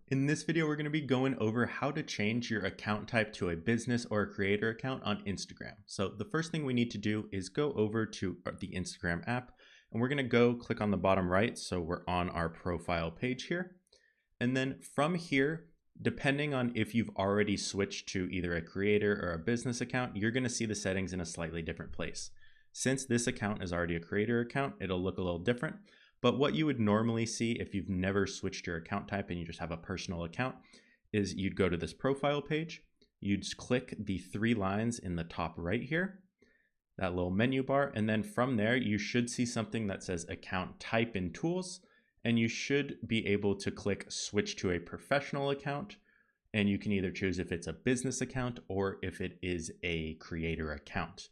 In this video, we're going to be going over how to change your account type to a business or a creator account on Instagram. So the first thing we need to do is go over to the Instagram app, and we're going to go click on the bottom right. So we're on our profile page here. And then from here, depending on if you've already switched to either a creator or a business account, you're going to see the settings in a slightly different place. Since this account is already a creator account, it'll look a little different. But what you would normally see if you've never switched your account type and you just have a personal account is you'd go to this profile page, you'd just click the three lines in the top right here, that little menu bar, and then from there you should see something that says account type in tools, and you should be able to click switch to a professional account, and you can either choose if it's a business account or if it is a creator account.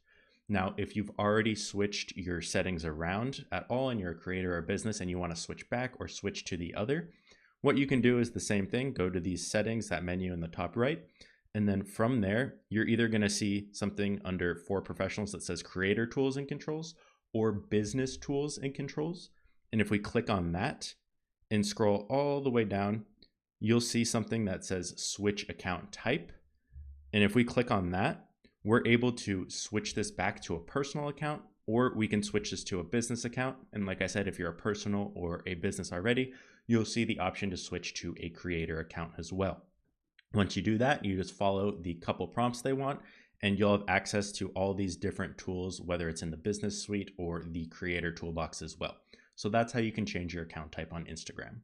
Now, if you've already switched your settings around at all and you're a creator or business and you want to switch back or switch to the other, what you can do is the same thing. Go to these settings, that menu in the top right. And then from there, you're either going to see something under For Professionals that says Creator Tools and Controls or Business Tools and Controls. And if we click on that and scroll all the way down, you'll see something that says Switch Account Type. And if we click on that, we're able to switch this back to a personal account, or we can switch this to a business account. And like I said, if you're a personal or a business already, you'll see the option to switch to a creator account as well. Once you do that, you just follow the couple prompts they want, and you'll have access to all these different tools, whether it's in the business suite or the creator toolbox as well. So that's how you can change your account type on Instagram.